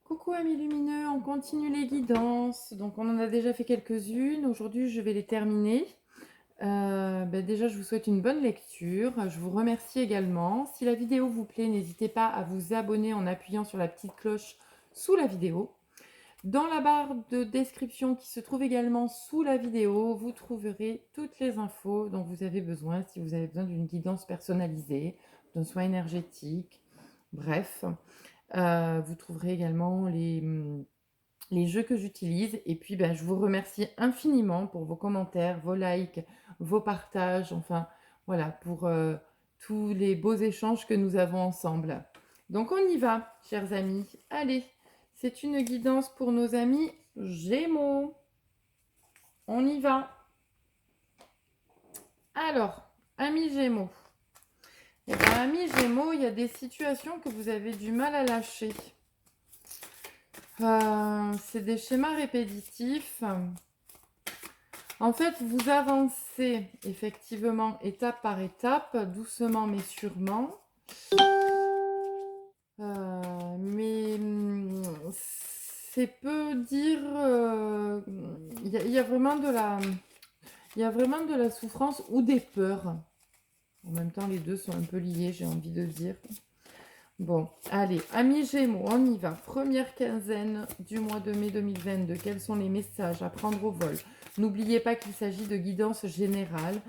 Coucou amis lumineux, on continue les guidances. Donc on en a déjà fait quelques-unes. Aujourd'hui, je vais les terminer. Déjà, je vous souhaite une bonne lecture. Je vous remercie également. Si la vidéo vous plaît, n'hésitez pas à vous abonner en appuyant sur la petite cloche sous la vidéo. Dans la barre de description qui se trouve également sous la vidéo, vous trouverez toutes les infos dont vous avez besoin si vous avez besoin d'une guidance personnalisée, d'un soin énergétique, bref. Vous trouverez également les jeux que j'utilise. Et puis, je vous remercie infiniment pour vos commentaires, vos likes, vos partages, enfin, voilà, pour tous les beaux échanges que nous avons ensemble. Donc, on y va, chers amis. Allez, c'est une guidance pour nos amis Gémeaux. On y va. Alors, amis Gémeaux. Eh bien, amis Gémeaux, il y a des situations que vous avez du mal à lâcher. C'est des schémas répétitifs. En fait, vous avancez effectivement étape par étape, doucement mais sûrement. Mais c'est peu dire... Il y a vraiment de la... Il y a vraiment de la souffrance ou des peurs. En même temps, les deux sont un peu liés, j'ai envie de dire. Bon, allez, amis Gémeaux, on y va. Première quinzaine du mois de mai 2022. Quels sont les messages à prendre au vol? N'oubliez pas qu'il s'agit de guidance générale,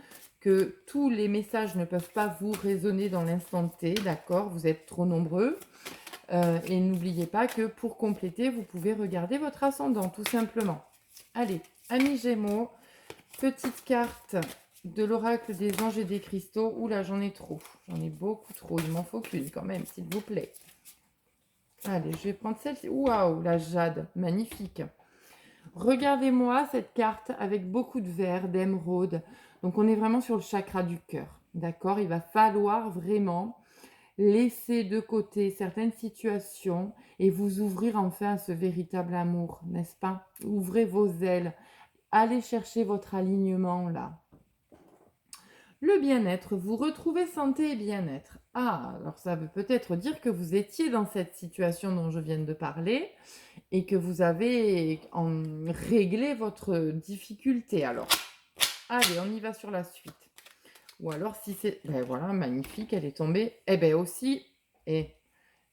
que tous les messages ne peuvent pas vous résonner dans l'instant T, d'accord? Vous êtes trop nombreux. Et n'oubliez pas que pour compléter, vous pouvez regarder votre ascendant, tout simplement. Allez, amis Gémeaux, petite carte de l'oracle des anges et des cristaux. Oula, j'en ai trop. J'en ai beaucoup trop. Il m'en faut qu'une quand même, s'il vous plaît. Allez, je vais prendre celle-ci. Waouh, la jade. Magnifique. Regardez-moi cette carte avec beaucoup de vert, d'émeraude. Donc, on est vraiment sur le chakra du cœur. D'accord? Il va falloir vraiment laisser de côté certaines situations et vous ouvrir enfin à ce véritable amour, n'est-ce pas? Ouvrez vos ailes. Allez chercher votre alignement là. Le bien-être, vous retrouvez santé et bien-être. Ah, alors ça veut peut-être dire que vous étiez dans cette situation dont je viens de parler et que vous avez réglé votre difficulté. Alors, allez, on y va sur la suite. Ou alors si c'est... Ben voilà, magnifique, elle est tombée. Eh bien aussi, et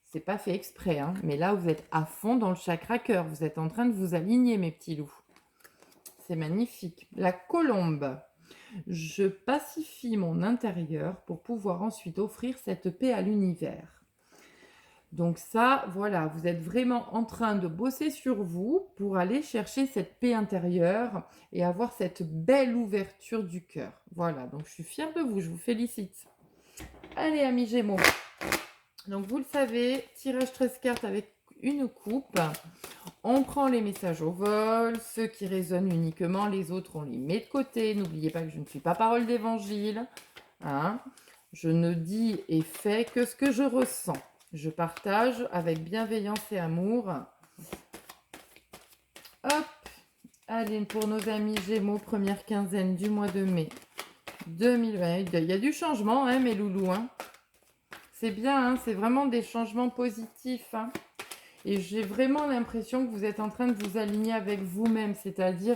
c'est pas fait exprès, hein, mais là vous êtes à fond dans le chakra cœur. Vous êtes en train de vous aligner, mes petits loups. C'est magnifique. La colombe. Je pacifie mon intérieur pour pouvoir ensuite offrir cette paix à l'univers. Donc ça, voilà, vous êtes vraiment en train de bosser sur vous pour aller chercher cette paix intérieure et avoir cette belle ouverture du cœur. Voilà, donc je suis fière de vous, je vous félicite. Allez, amis Gémeaux. Donc vous le savez, tirage 13 cartes avec une coupe. On prend les messages au vol, ceux qui résonnent uniquement, les autres on les met de côté. N'oubliez pas que je ne suis pas parole d'évangile. Hein. Je ne dis et fais que ce que je ressens. Je partage avec bienveillance et amour. Hop, allez, pour nos amis Gémeaux, première quinzaine du mois de mai 2020. Il y a du changement, hein, mes loulous. Hein. C'est bien, hein, c'est vraiment des changements positifs. Hein. Et j'ai vraiment l'impression que vous êtes en train de vous aligner avec vous-même, c'est-à-dire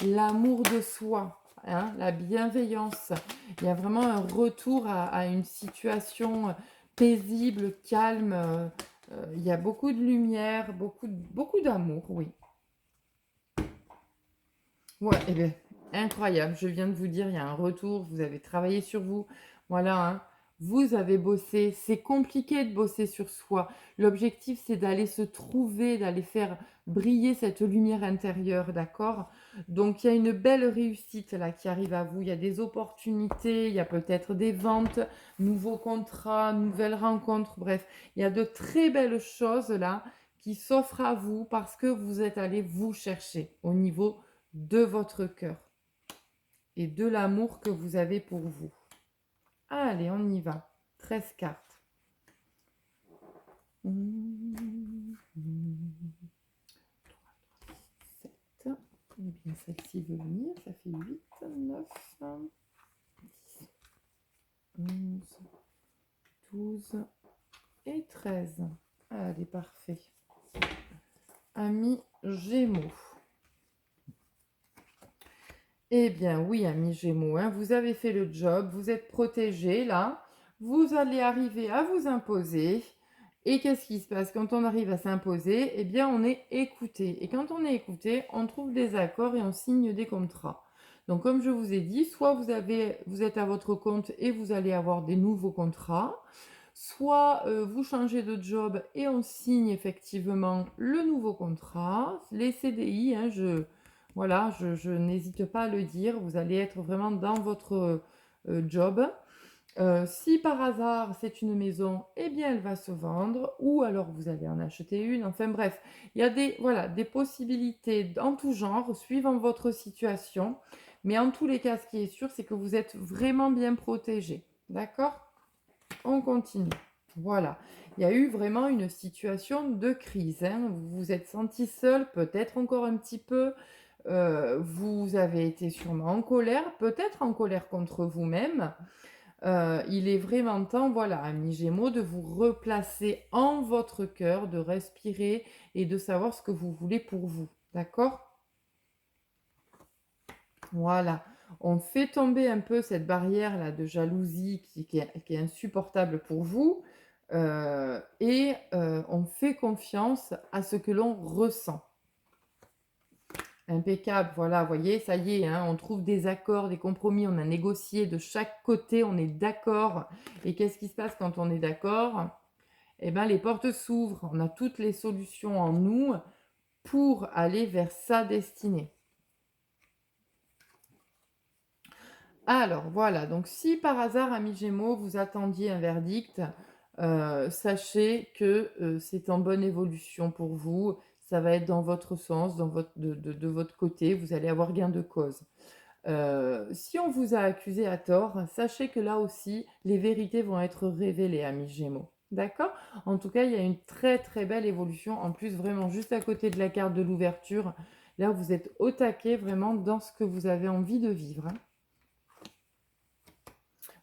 l'amour de soi, hein, la bienveillance. Il y a vraiment un retour à une situation paisible, calme. Il y a beaucoup de lumière, beaucoup d'amour, oui. Ouais, eh bien, incroyable. Je viens de vous dire, il y a un retour. Vous avez travaillé sur vous. Voilà, hein. Vous avez bossé. C'est compliqué de bosser sur soi. L'objectif, c'est d'aller se trouver, d'aller faire briller cette lumière intérieure, d'accord? Donc, il y a une belle réussite là qui arrive à vous. Il y a des opportunités, il y a peut-être des ventes, nouveaux contrats, nouvelles rencontres. Bref, il y a de très belles choses là qui s'offrent à vous parce que vous êtes allé vous chercher au niveau de votre cœur et de l'amour que vous avez pour vous. Allez, on y va. 13 cartes. 7. Eh bien, celle-ci veut venir. Ça fait 8, 9, 10, 11, 12 et 13. Allez, parfait. amis Gémeaux. Eh bien oui, amis Gémeaux, hein, vous avez fait le job, vous êtes protégés là, vous allez arriver à vous imposer. Et qu'est-ce qui se passe quand on arrive à s'imposer? Eh bien, on est écouté. Et quand on est écouté, on trouve des accords et on signe des contrats. Donc, comme je vous ai dit, soit vous êtes à votre compte et vous allez avoir des nouveaux contrats, soit vous changez de job et on signe effectivement le nouveau contrat. Les CDI, hein, voilà, je n'hésite pas à le dire, vous allez être vraiment dans votre job. Si par hasard c'est une maison, eh bien elle va se vendre, ou alors vous allez en acheter une. Enfin bref, il y a voilà, des possibilités en tout genre, suivant votre situation. Mais en tous les cas, ce qui est sûr, c'est que vous êtes vraiment bien protégé. D'accord? On continue. Voilà. Il y a eu vraiment une situation de crise, hein. Vous vous êtes senti seul, peut-être encore un petit peu. Vous avez été sûrement en colère, peut-être en colère contre vous-même. Il est vraiment temps, voilà, amis Gémeaux, de vous replacer en votre cœur, de respirer et de savoir ce que vous voulez pour vous. D'accord? Voilà. On fait tomber un peu cette barrière-là de jalousie qui est insupportable pour vous. On fait confiance à ce que l'on ressent. Impeccable, voilà, vous voyez, ça y est, hein, on trouve des accords, des compromis, on a négocié de chaque côté, on est d'accord. Et qu'est-ce qui se passe quand on est d'accord? Eh bien, les portes s'ouvrent, on a toutes les solutions en nous pour aller vers sa destinée. Alors, voilà, donc si par hasard, amis Gémeaux, vous attendiez un verdict, sachez que c'est en bonne évolution pour vous. Ça va être dans votre sens, de votre côté, vous allez avoir gain de cause. Si on vous a accusé à tort, sachez que là aussi, les vérités vont être révélées, amis Gémeaux. D'accord? En tout cas, il y a une très très belle évolution. En plus, vraiment, juste à côté de la carte de l'ouverture, là, vous êtes au taquet vraiment dans ce que vous avez envie de vivre, hein.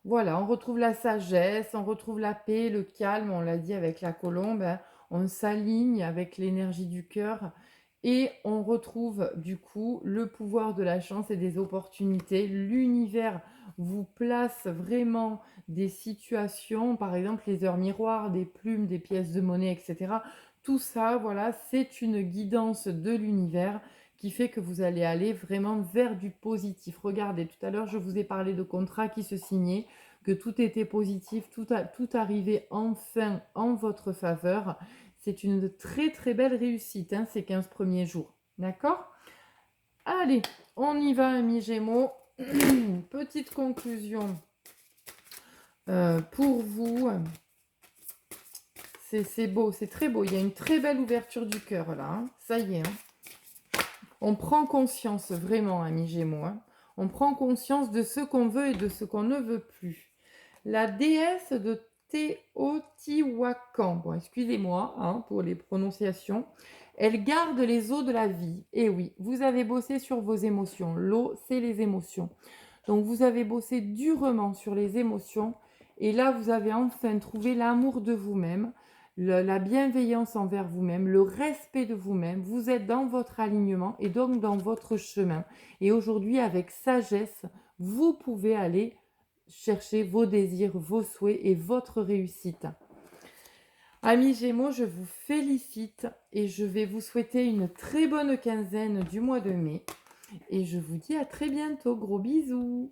Voilà, on retrouve la sagesse, on retrouve la paix, le calme, on l'a dit avec la colombe, hein. On s'aligne avec l'énergie du cœur et on retrouve du coup le pouvoir de la chance et des opportunités. L'univers vous place vraiment des situations, par exemple les heures miroirs, des plumes, des pièces de monnaie, etc. Tout ça, voilà, c'est une guidance de l'univers qui fait que vous allez aller vraiment vers du positif. Regardez, tout à l'heure, je vous ai parlé de contrats qui se signaient, que tout était positif, tout arrivait enfin en votre faveur. C'est une très très belle réussite, hein, ces 15 premiers jours. D'accord? Allez, on y va, amis Gémeaux. Petite conclusion pour vous. C'est beau, c'est très beau. Il y a une très belle ouverture du cœur là, hein. Ça y est, hein. On prend conscience vraiment, amis Gémeaux, hein. On prend conscience de ce qu'on veut et de ce qu'on ne veut plus. La déesse de Teotihuacan, bon, excusez-moi hein, pour les prononciations, elle garde les eaux de la vie. Et oui, vous avez bossé sur vos émotions. L'eau, c'est les émotions. Donc, vous avez bossé durement sur les émotions. Et là, vous avez enfin trouvé l'amour de vous-même, la bienveillance envers vous-même, le respect de vous-même. Vous êtes dans votre alignement et donc dans votre chemin. Et aujourd'hui, avec sagesse, vous pouvez aller chercher vos désirs, vos souhaits et votre réussite. Amis Gémeaux, je vous félicite et je vais vous souhaiter une très bonne quinzaine du mois de mai. Et je vous dis à très bientôt. Gros bisous!